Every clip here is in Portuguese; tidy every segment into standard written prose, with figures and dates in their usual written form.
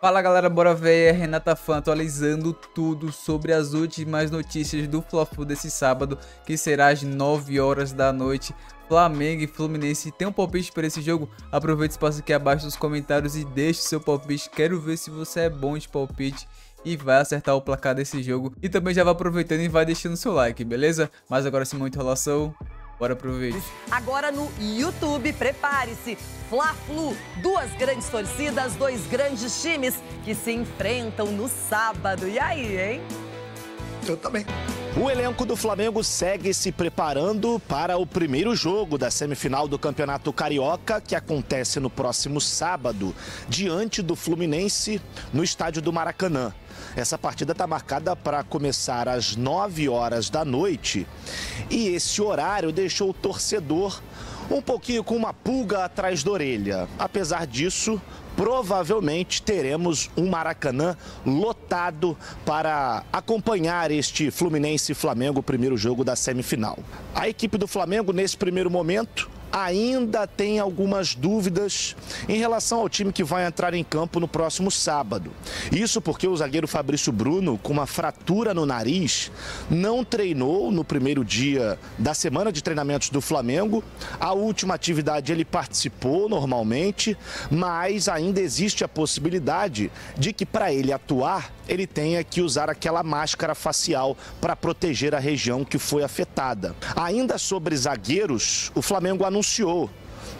Fala galera, bora ver, Renata Fã atualizando tudo sobre as últimas notícias do Fla-Flu desse sábado, que será às 9 horas da noite. Flamengo e Fluminense. Tem um palpite para esse jogo? Aproveita o espaço aqui abaixo nos comentários e deixe seu palpite. Quero ver se você é bom de palpite e vai acertar o placar desse jogo. E também já vai aproveitando e vai deixando seu like, beleza? Mas agora sem muita enrolação, bora pro vídeo. Agora no YouTube, prepare-se. Fla-Flu, duas grandes torcidas, dois grandes times que se enfrentam no sábado. E aí, hein? Eu também. O elenco do Flamengo segue se preparando para o primeiro jogo da semifinal do Campeonato Carioca, que acontece no próximo sábado, diante do Fluminense, no estádio do Maracanã. Essa partida está marcada para começar às 9 horas da noite e esse horário deixou o torcedor um pouquinho com uma pulga atrás da orelha. Apesar disso, provavelmente teremos um Maracanã lotado para acompanhar este Fluminense e Flamengo, o primeiro jogo da semifinal. A equipe do Flamengo, nesse primeiro momento, ainda tem algumas dúvidas em relação ao time que vai entrar em campo no próximo sábado. Isso porque o zagueiro Fabrício Bruno, com uma fratura no nariz, não treinou no primeiro dia da semana de treinamentos do Flamengo. A última atividade ele participou normalmente, mas ainda existe a possibilidade de que para ele atuar, ele tenha que usar aquela máscara facial para proteger a região que foi afetada. Ainda sobre zagueiros, o Flamengo anunciou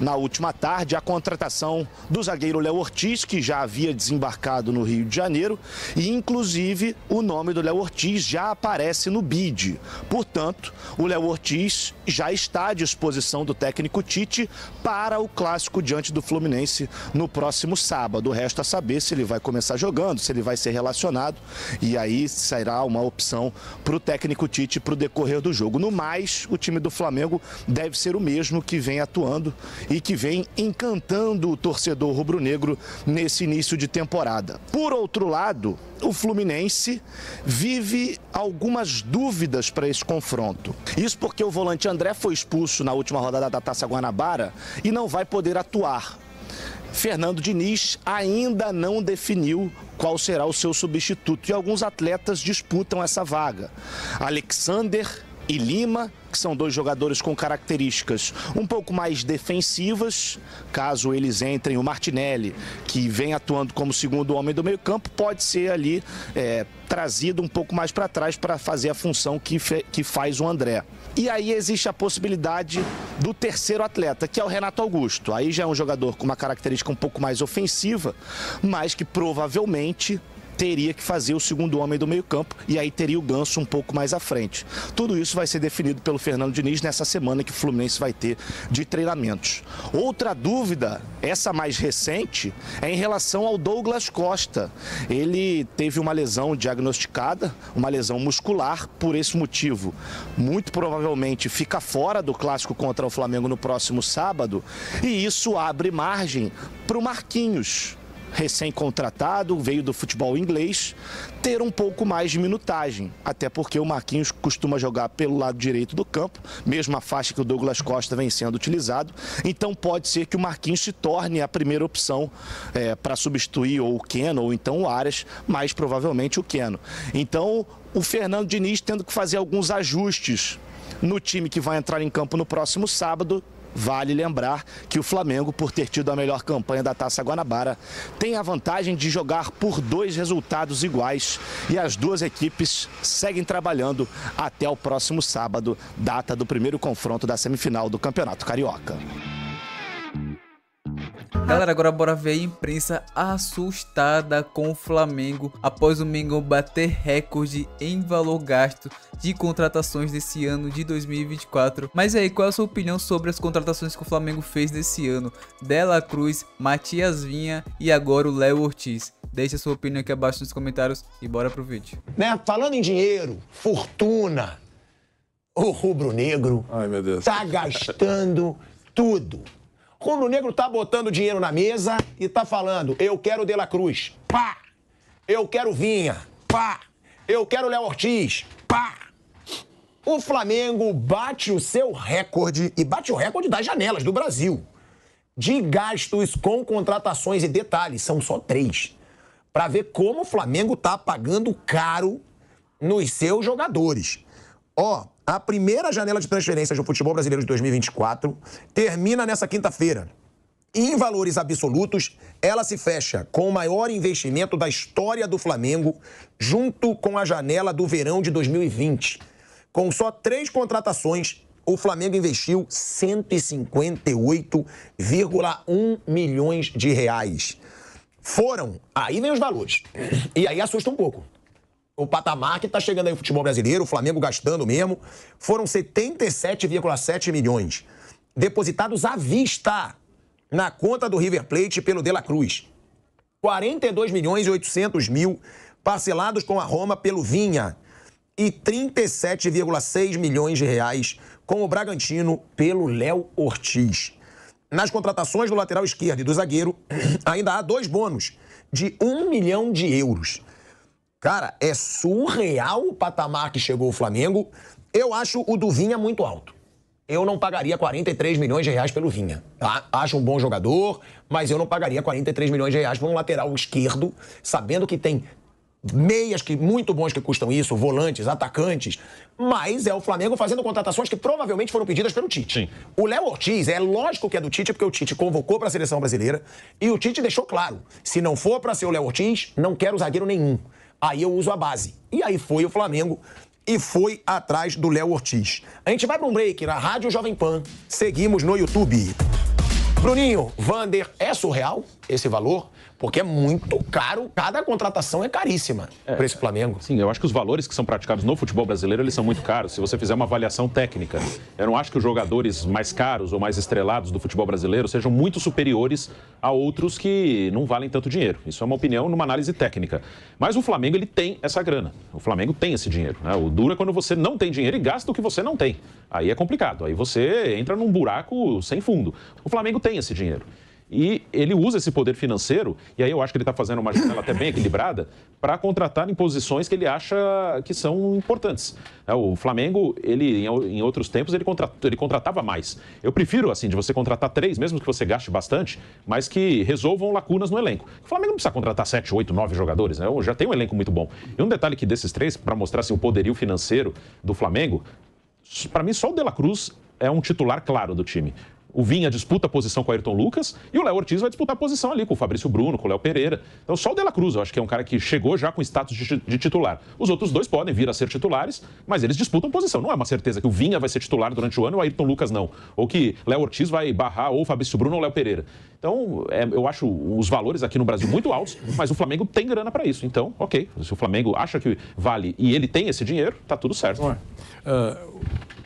na última tarde a contratação do zagueiro Léo Ortiz, que já havia desembarcado no Rio de Janeiro, e inclusive o nome do Léo Ortiz já aparece no bid. Portanto, o Léo Ortiz já está à disposição do técnico Tite para o clássico diante do Fluminense no próximo sábado. Resta saber se ele vai começar jogando, se ele vai ser relacionado, e aí sairá uma opção para o técnico Tite para o decorrer do jogo. No mais, o time do Flamengo deve ser o mesmo que vem atuando e que vem encantando o torcedor rubro-negro nesse início de temporada. Por outro lado, o Fluminense vive algumas dúvidas para esse confronto. Isso porque o volante André foi expulso na última rodada da Taça Guanabara e não vai poder atuar. Fernando Diniz ainda não definiu qual será o seu substituto e alguns atletas disputam essa vaga. Alexander e Lima, que são dois jogadores com características um pouco mais defensivas. Caso eles entrem, o Martinelli, que vem atuando como segundo homem do meio-campo, pode ser ali trazido um pouco mais para trás para fazer a função que faz o André. E aí existe a possibilidade do terceiro atleta, que é o Renato Augusto. Aí já é um jogador com uma característica um pouco mais ofensiva, mas que provavelmente teria que fazer o segundo homem do meio-campo e aí teria o Ganso um pouco mais à frente. Tudo isso vai ser definido pelo Fernando Diniz nessa semana que o Fluminense vai ter de treinamentos. Outra dúvida, essa mais recente, é em relação ao Douglas Costa. Ele teve uma lesão diagnosticada, uma lesão muscular, por esse motivo. Muito provavelmente fica fora do clássico contra o Flamengo no próximo sábado e isso abre margem para o Marquinhos, recém-contratado, veio do futebol inglês, ter um pouco mais de minutagem, até porque o Marquinhos costuma jogar pelo lado direito do campo, mesma faixa que o Douglas Costa vem sendo utilizado, então pode ser que o Marquinhos se torne a primeira opção para substituir ou o Keno ou então o Arias, mais provavelmente o Keno. Então o Fernando Diniz tendo que fazer alguns ajustes no time que vai entrar em campo no próximo sábado. Vale lembrar que o Flamengo, por ter tido a melhor campanha da Taça Guanabara, tem a vantagem de jogar por dois resultados iguais e as duas equipes seguem trabalhando até o próximo sábado, data do primeiro confronto da semifinal do Campeonato Carioca. Galera, agora bora ver a imprensa assustada com o Flamengo após o Mengão bater recorde em valor gasto de contratações desse ano de 2024. Mas aí, qual é a sua opinião sobre as contratações que o Flamengo fez desse ano? De La Cruz, Matias Vinha e agora o Léo Ortiz. Deixe a sua opinião aqui abaixo nos comentários e bora pro vídeo. Falando em dinheiro, fortuna, o rubro-negro tá gastando tudo. O rubro-negro tá botando dinheiro na mesa e tá falando, eu quero De La Cruz, pá! Eu quero Vinha, pá! Eu quero Léo Ortiz, pá! O Flamengo bate o seu recorde e bate o recorde das janelas do Brasil de gastos com contratações e detalhes, são só 3. para ver como o Flamengo tá pagando caro nos seus jogadores. Ó, a primeira janela de transferências do futebol brasileiro de 2024 termina nessa quinta-feira. Em valores absolutos, ela se fecha com o maior investimento da história do Flamengo, junto com a janela do verão de 2020. Com só 3 contratações, o Flamengo investiu 158,1 milhões de reais. Aí vem os valores, e aí assusta um pouco. O patamar que está chegando aí o futebol brasileiro, o Flamengo gastando mesmo, foram 77,7 milhões depositados à vista na conta do River Plate pelo De La Cruz. 42 milhões e 800 mil parcelados com a Roma pelo Vinha e 37,6 milhões de reais com o Bragantino pelo Léo Ortiz. Nas contratações do lateral esquerdo e do zagueiro, ainda há 2 bônus de 1 milhão de euros. Cara, é surreal o patamar que chegou o Flamengo. Eu acho o do Vinha muito alto. Eu não pagaria 43 milhões de reais pelo Vinha, tá? Acho um bom jogador, mas eu não pagaria 43 milhões de reais para um lateral esquerdo, sabendo que tem meias muito bons que custam isso, volantes, atacantes, mas é o Flamengo fazendo contratações que provavelmente foram pedidas pelo Tite. Sim. O Léo Ortiz, é lógico que é do Tite, porque o Tite convocou para a seleção brasileira e o Tite deixou claro, se não for para ser o Léo Ortiz, não quero zagueiro nenhum. Aí eu uso a base. E aí foi o Flamengo e foi atrás do Léo Ortiz. A gente vai para um break na Rádio Jovem Pan. Seguimos no YouTube. Bruninho, Vander, é surreal esse valor? Porque é muito caro, cada contratação é caríssima para esse Flamengo. Sim, eu acho que os valores que são praticados no futebol brasileiro, eles são muito caros. Se você fizer uma avaliação técnica, eu não acho que os jogadores mais caros ou mais estrelados do futebol brasileiro sejam muito superiores a outros que não valem tanto dinheiro. Isso é uma opinião numa análise técnica. Mas o Flamengo, ele tem essa grana. O Flamengo tem esse dinheiro, né? O duro é quando você não tem dinheiro e gasta o que você não tem. Aí é complicado. Aí você entra num buraco sem fundo. O Flamengo tem esse dinheiro. E ele usa esse poder financeiro, e aí eu acho que ele está fazendo uma janela até bem equilibrada, para contratar em posições que ele acha que são importantes. O Flamengo, ele em outros tempos, ele contratava mais. Eu prefiro, assim, de você contratar 3, mesmo que você gaste bastante, mas que resolvam lacunas no elenco. O Flamengo não precisa contratar 7, 8, 9 jogadores, né? Já tem um elenco muito bom. E um detalhe que desses 3, para mostrar assim, o poderio financeiro do Flamengo, para mim só o De La Cruz é um titular claro do time. O Vinha disputa a posição com o Ayrton Lucas e o Léo Ortiz vai disputar a posição ali com o Fabrício Bruno, com o Léo Pereira. Então só o De La Cruz, eu acho que é um cara que chegou já com status de titular. Os outros 2 podem vir a ser titulares, mas eles disputam posição. Não é uma certeza que o Vinha vai ser titular durante o ano e o Ayrton Lucas não. Ou que Léo Ortiz vai barrar ou o Fabrício Bruno ou o Léo Pereira. Então, eu acho os valores aqui no Brasil muito altos, mas o Flamengo tem grana para isso. Então, ok, se o Flamengo acha que vale e ele tem esse dinheiro, tá tudo certo.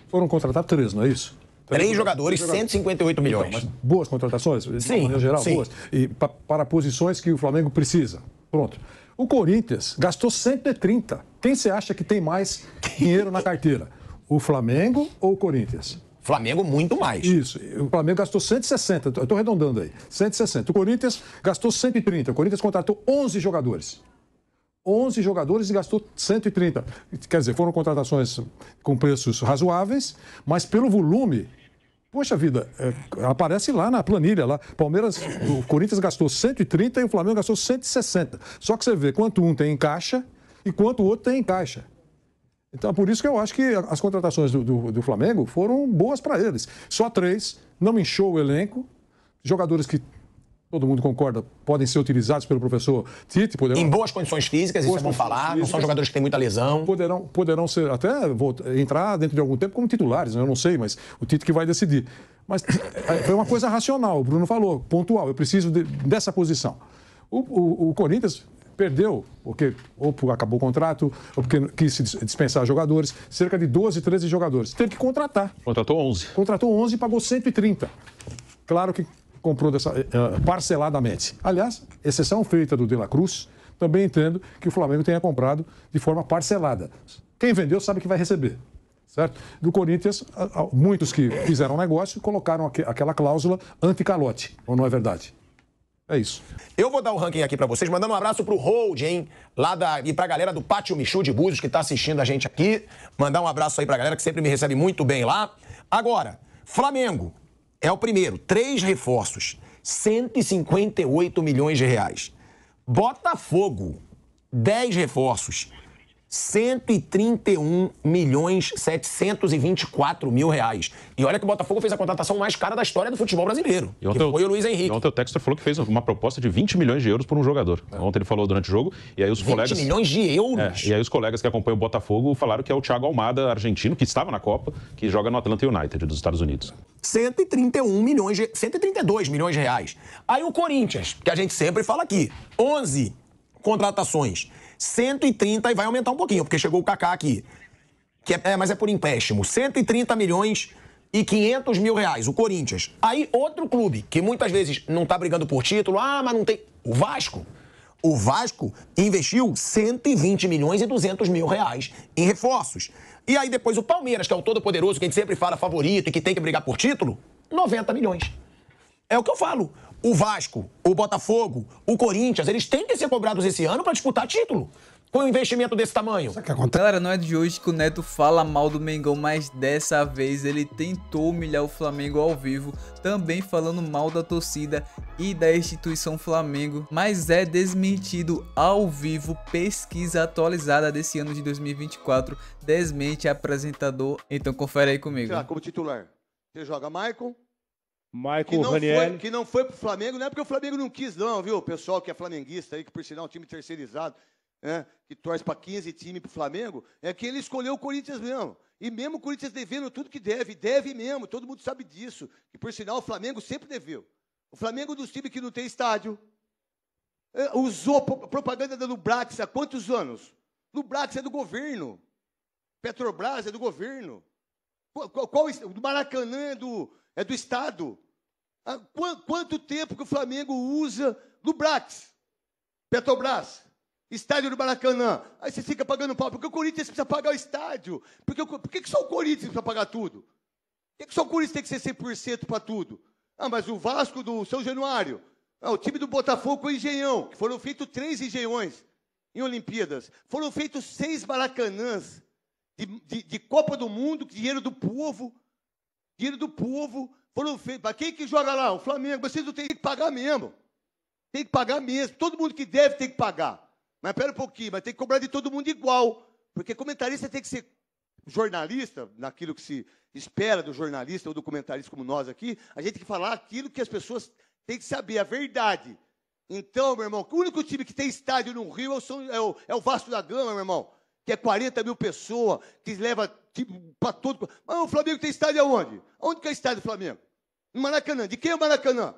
Foram contratados 3, não é isso? 3 jogadores, 158 milhões. Então, mas boas contratações? Sim, de maneira geral, sim. Boas. E para posições que o Flamengo precisa. Pronto. O Corinthians gastou 130. Quem você acha que tem mais dinheiro na carteira? O Flamengo ou o Corinthians? Flamengo muito mais. Isso. O Flamengo gastou 160. Eu estou arredondando aí. 160. O Corinthians gastou 130. O Corinthians contratou 11 jogadores. 11 jogadores e gastou 130. Quer dizer, foram contratações com preços razoáveis, mas pelo volume, poxa vida, aparece lá na planilha, lá. O Corinthians gastou 130 e o Flamengo gastou 160. Só que você vê quanto um tem em caixa e quanto o outro tem em caixa. Então, por isso que eu acho que as contratações do Flamengo foram boas para eles. Só 3, não inchou o elenco, jogadores que todo mundo concorda, podem ser utilizados pelo professor Tite. Em boas condições físicas, isso é bom falar, não são jogadores que têm muita lesão. Poderão ser, até entrar dentro de algum tempo como titulares, eu não sei, mas o Tite que vai decidir. Mas foi uma coisa racional, o Bruno falou, pontual, eu preciso dessa posição. O Corinthians perdeu, porque ou acabou o contrato, ou porque quis dispensar jogadores, cerca de 12, 13 jogadores. Teve que contratar. Contratou 11. Contratou 11 e pagou 130. Claro que comprou parceladamente. Aliás, exceção feita do De La Cruz, também entendo que o Flamengo tenha comprado de forma parcelada. Quem vendeu sabe que vai receber, certo? Do Corinthians, muitos que fizeram negócio colocaram aquela cláusula anti-calote, ou não é verdade? É isso. Eu vou dar o ranking aqui pra vocês, mandando um abraço pro Hold, hein? E pra galera do Pátio Michu de Búzios, que tá assistindo a gente aqui. Mandar um abraço aí pra galera que sempre me recebe muito bem lá. Agora, Flamengo é o primeiro, 3 reforços, 158 milhões de reais. Botafogo, 10 reforços. 131.724.000 reais. E olha que o Botafogo fez a contratação mais cara da história do futebol brasileiro, que foi o Luiz Henrique. Ontem o Textor falou que fez uma proposta de 20 milhões de euros por um jogador. Ontem ele falou durante o jogo, e aí os 20 colegas... milhões de euros? E aí os colegas que acompanham o Botafogo falaram que é o Thiago Almada, argentino, que estava na Copa, que joga no Atlanta United, dos Estados Unidos. 132 milhões de reais. Aí o Corinthians, que a gente sempre fala aqui, 11 contratações. 130 e vai aumentar um pouquinho, porque chegou o Kaká aqui. Mas é por empréstimo. 130 milhões e 500 mil reais, o Corinthians. Aí outro clube, que muitas vezes não tá brigando por título, mas não tem... O Vasco. O Vasco investiu 120 milhões e 200 mil reais em reforços. E aí depois o Palmeiras, que é o todo-poderoso, que a gente sempre fala favorito e que tem que brigar por título, 90 milhões. É o que eu falo. O Vasco, o Botafogo, o Corinthians, eles têm que ser cobrados esse ano para disputar título. Com um investimento desse tamanho. Galera, não é de hoje que o Neto fala mal do Mengão, mas dessa vez ele tentou humilhar o Flamengo ao vivo, também falando mal da torcida e da instituição Flamengo, mas é desmentido ao vivo. Pesquisa atualizada desse ano de 2024 desmente apresentador. Então confere aí comigo. Como titular, você joga Maicon, Ranieri. Que não foi pro Flamengo, não é porque o Flamengo não quis não, viu? O pessoal que é flamenguista aí, que por sinal é um time terceirizado, que torce para 15 times pro Flamengo, é que ele escolheu o Corinthians mesmo. E mesmo o Corinthians devendo tudo que deve mesmo, todo mundo sabe disso. E por sinal o Flamengo sempre deveu. O Flamengo é um dos times que não tem estádio. Usou propaganda da Lubrax há quantos anos? Lubrax é do governo. Petrobras é do governo. Do Maracanã é do Estado. Há quanto tempo que o Flamengo usa Lubrax, Petrobras, estádio do Maracanã? Aí você fica pagando pau. Porque o Corinthians precisa pagar o estádio. Por que só o Corinthians precisa pagar tudo? Por que só o Corinthians tem que ser 100% para tudo? Mas o Vasco do São Januário, o time do Botafogo com o Engenhão, que foram feitos 3 engenhões em Olimpíadas. Foram feitos 6 Maracanãs de Copa do Mundo, dinheiro do povo. Dinheiro do povo foram feitos. Para quem que joga lá? O Flamengo. Vocês não têm que pagar mesmo. Tem que pagar mesmo. Todo mundo que deve tem que pagar. Mas pera um pouquinho, mas tem que cobrar de todo mundo igual. Porque comentarista tem que ser jornalista, naquilo que se espera do jornalista ou do comentarista como nós aqui. A gente tem que falar aquilo que as pessoas têm que saber, a verdade. Então, meu irmão, o único time que tem estádio no Rio é o Vasco da Gama, meu irmão. Que é 40 mil pessoas, que leva para todo... Mas o Flamengo tem estádio aonde? Onde que é o estádio do Flamengo? No Maracanã. De quem é o Maracanã?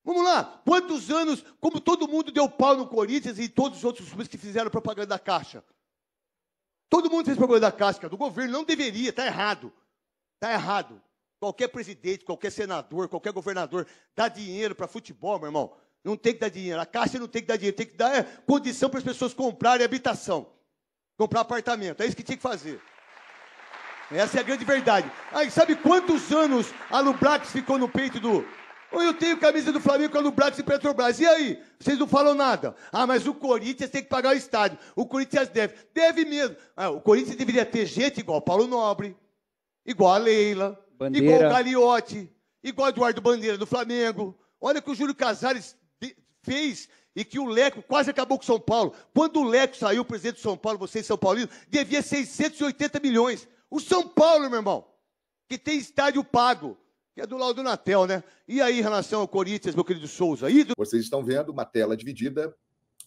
Vamos lá. Quantos anos, como todo mundo deu pau no Corinthians e todos os outros clubes que fizeram propaganda da Caixa? Todo mundo fez propaganda da Caixa, do governo. Não deveria, tá errado. Tá errado. Qualquer presidente, qualquer senador, qualquer governador dá dinheiro para futebol, meu irmão. Não tem que dar dinheiro. A Caixa não tem que dar dinheiro. Tem que dar condição para as pessoas comprarem habitação. Comprar apartamento. É isso que tinha que fazer. Essa é a grande verdade. Aí, sabe quantos anos a Lubrax ficou no peito do... Eu tenho camisa do Flamengo com a Lubrax e Petrobras. E aí? Vocês não falam nada. Mas o Corinthians tem que pagar o estádio. O Corinthians deve. Deve mesmo. O Corinthians deveria ter gente igual Paulo Nobre, igual a Leila, Bandeira. É. igual o Gagliotti, igual o Eduardo Bandeira do Flamengo. Olha o que o Júlio Casares fez e que o Leco quase acabou com São Paulo. Quando o Leco saiu, o presidente de São Paulo, vocês São Paulinos, devia 680 milhões. O São Paulo, meu irmão, que tem estádio pago, que é do lado do Natel, né? E aí, em relação ao Corinthians, meu querido Souza? Vocês estão vendo uma tela dividida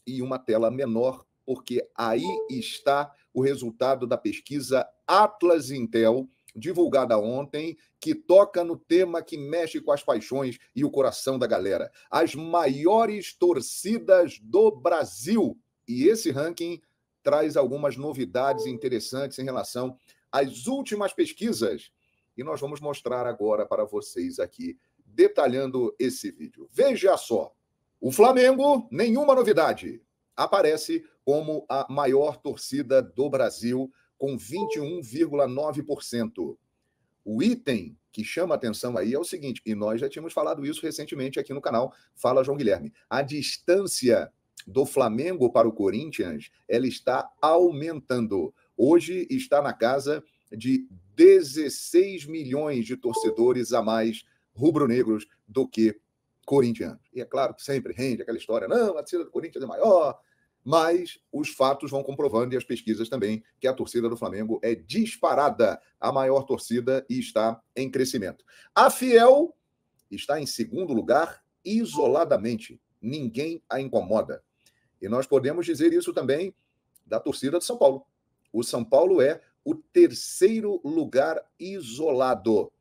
e uma tela menor, porque aí está o resultado da pesquisa Atlas Intel, divulgada ontem, que toca no tema que mexe com as paixões e o coração da galera. As maiores torcidas do Brasil. E esse ranking traz algumas novidades interessantes em relação às últimas pesquisas. E nós vamos mostrar agora para vocês aqui, detalhando esse vídeo. Veja só, o Flamengo, nenhuma novidade, aparece como a maior torcida do Brasil, com 21,9%. O item que chama atenção aí é o seguinte, e nós já tínhamos falado isso recentemente aqui no canal Fala João Guilherme, a distância do Flamengo para o Corinthians, ela está aumentando. Hoje está na casa de 16 milhões de torcedores a mais rubro-negros do que corintianos. E é claro que sempre rende aquela história, não, a torcida do Corinthians é maior, mas os fatos vão comprovando, e as pesquisas também, que a torcida do Flamengo é disparada, a maior torcida, e está em crescimento. A Fiel está em segundo lugar, isoladamente. Ninguém a incomoda. E nós podemos dizer isso também da torcida do São Paulo. O São Paulo é o terceiro lugar isolado.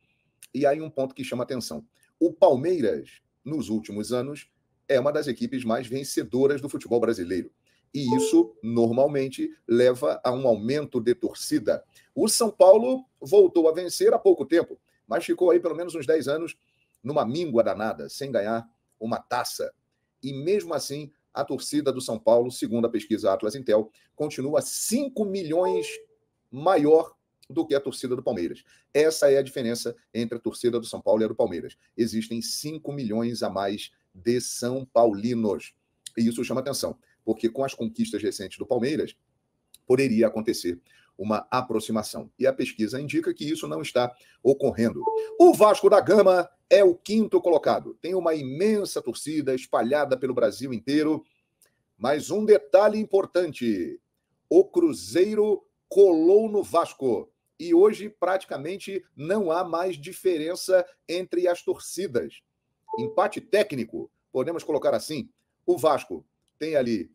E aí um ponto que chama atenção. O Palmeiras, nos últimos anos, é uma das equipes mais vencedoras do futebol brasileiro. E isso, normalmente, leva a um aumento de torcida. O São Paulo voltou a vencer há pouco tempo, mas ficou aí pelo menos uns 10 anos numa míngua danada, sem ganhar uma taça. E mesmo assim, a torcida do São Paulo, segundo a pesquisa Atlas Intel, continua 5 milhões maior do que a torcida do Palmeiras. Essa é a diferença entre a torcida do São Paulo e a do Palmeiras. Existem 5 milhões a mais de São Paulinos. E isso chama atenção, porque com as conquistas recentes do Palmeiras, poderia acontecer uma aproximação. E a pesquisa indica que isso não está ocorrendo. O Vasco da Gama é o quinto colocado. Tem uma imensa torcida espalhada pelo Brasil inteiro. Mas um detalhe importante: o Cruzeiro colou no Vasco. E hoje praticamente não há mais diferença entre as torcidas. Empate técnico, podemos colocar assim. O Vasco tem ali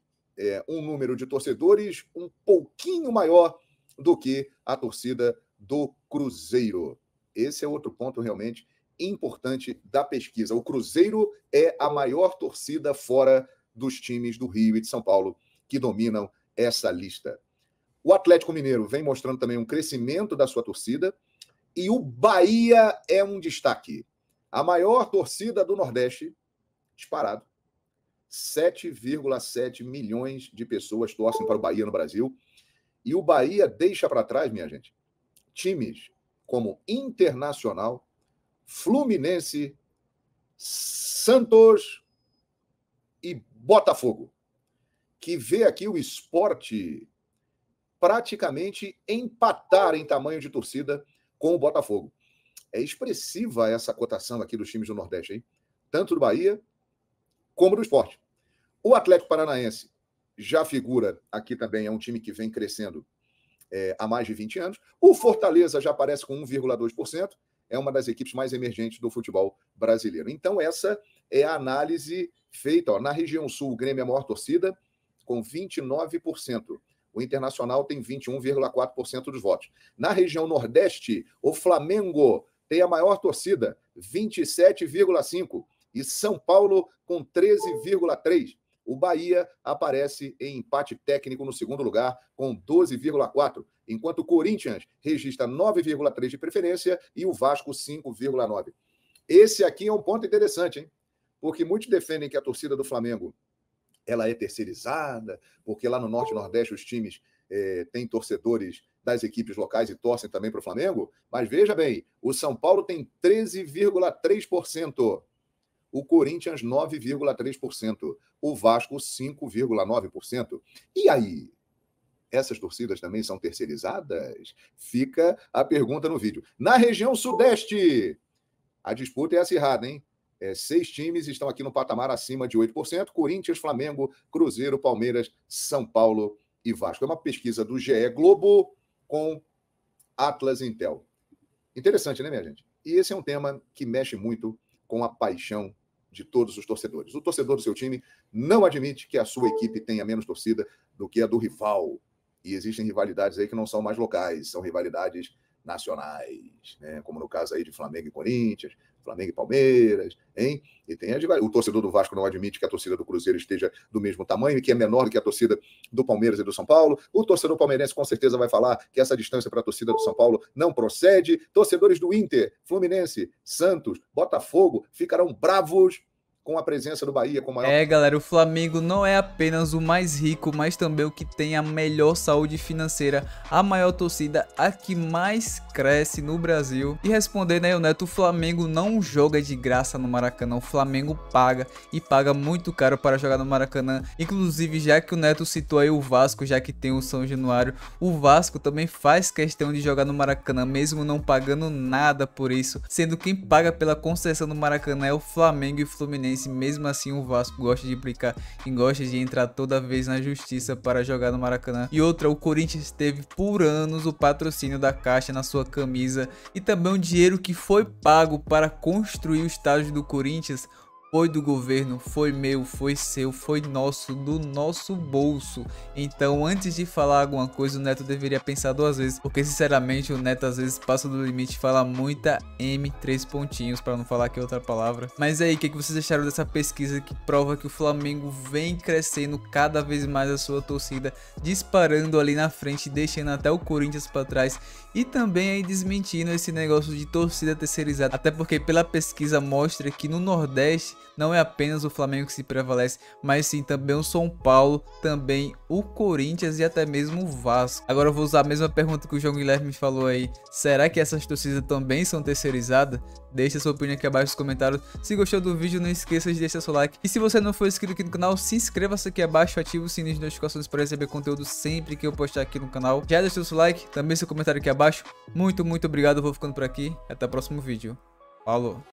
um número de torcedores um pouquinho maior do que a torcida do Cruzeiro. Esse é outro ponto realmente importante da pesquisa. O Cruzeiro é a maior torcida fora dos times do Rio e de São Paulo que dominam essa lista. O Atlético Mineiro vem mostrando também um crescimento da sua torcida e o Bahia é um destaque. A maior torcida do Nordeste, disparado. 7,7 milhões de pessoas torcem para o Bahia no Brasil. E o Bahia deixa para trás, minha gente, times como Internacional, Fluminense, Santos e Botafogo, que vê aqui o Sport praticamente empatar em tamanho de torcida com o Botafogo. É expressiva essa cotação aqui dos times do Nordeste, hein? Tanto do Bahia como do Sport. O Atlético Paranaense já figura aqui também, é um time que vem crescendo há mais de 20 anos. O Fortaleza já aparece com 1,2%, é uma das equipes mais emergentes do futebol brasileiro. Então essa é a análise feita. Ó, na região sul, o Grêmio é a maior torcida, com 29%. O Internacional tem 21,4% dos votos. Na região nordeste, o Flamengo tem a maior torcida, 27,5%. E São Paulo com 13,3%. O Bahia aparece em empate técnico no segundo lugar, com 12,4%, enquanto o Corinthians registra 9,3% de preferência e o Vasco 5,9%. Esse aqui é um ponto interessante, hein? Porque muitos defendem que a torcida do Flamengo ela é terceirizada, porque lá no Norte e Nordeste os times têm torcedores das equipes locais e torcem também para o Flamengo. Mas veja bem, o São Paulo tem 13,3%. O Corinthians, 9,3%. O Vasco, 5,9%. E aí? Essas torcidas também são terceirizadas? Fica a pergunta no vídeo. Na região sudeste, a disputa é acirrada, hein? 6 times estão aqui no patamar acima de 8%. Corinthians, Flamengo, Cruzeiro, Palmeiras, São Paulo e Vasco. É uma pesquisa do GE Globo com Atlas Intel. Interessante, né, minha gente? E esse é um tema que mexe muito com a paixão de todos os torcedores. O torcedor do seu time não admite que a sua equipe tenha menos torcida do que a do rival. E existem rivalidades aí que não são mais locais, são rivalidades nacionais, né? Como no caso aí de Flamengo e Corinthians, Flamengo e Palmeiras, hein? E tem o torcedor do Vasco não admite que a torcida do Cruzeiro esteja do mesmo tamanho e que é menor do que a torcida do Palmeiras e do São Paulo. O torcedor palmeirense com certeza vai falar que essa distância para a torcida do São Paulo não procede. Torcedores do Inter, Fluminense, Santos, Botafogo ficarão bravos com a presença do Bahia com maior... Galera, o Flamengo não é apenas o mais rico, mas também o que tem a melhor saúde financeira, a maior torcida, a que mais cresce no Brasil. E respondendo aí o Neto, o Flamengo não joga de graça no Maracanã, o Flamengo paga e paga muito caro para jogar no Maracanã. Inclusive, já que o Neto citou aí o Vasco, já que tem o São Januário, o Vasco também faz questão de jogar no Maracanã, mesmo não pagando nada por isso, sendo quem paga pela concessão do Maracanã é o Flamengo e o Fluminense. Fluminense. Mesmo assim, o Vasco gosta de implicar e gosta de entrar toda vez na justiça para jogar no Maracanã. E outra, o Corinthians teve por anos o patrocínio da Caixa na sua camisa e também o dinheiro que foi pago para construir o estádio do Corinthians foi do governo, foi meu, foi seu, foi nosso, do nosso bolso. Então, antes de falar alguma coisa, o Neto deveria pensar 2 vezes, porque sinceramente o Neto às vezes passa do limite, fala muita M3 pontinhos, para não falar aqui outra palavra. Mas aí, o que vocês acharam dessa pesquisa que prova que o Flamengo vem crescendo cada vez mais a sua torcida, disparando ali na frente, deixando até o Corinthians para trás e também aí desmentindo esse negócio de torcida terceirizada, até porque pela pesquisa mostra que no Nordeste não é apenas o Flamengo que se prevalece, mas sim também o São Paulo, também o Corinthians e até mesmo o Vasco. Agora eu vou usar a mesma pergunta que o João Guilherme falou aí. Será que essas torcidas também são terceirizadas? Deixa sua opinião aqui abaixo nos comentários. Se gostou do vídeo, não esqueça de deixar seu like. E se você não for inscrito aqui no canal, se inscreva-se aqui abaixo, ative o sininho de notificações para receber conteúdo sempre que eu postar aqui no canal. Já deixou seu like, também seu comentário aqui abaixo. Muito obrigado, eu vou ficando por aqui. Até o próximo vídeo. Falou!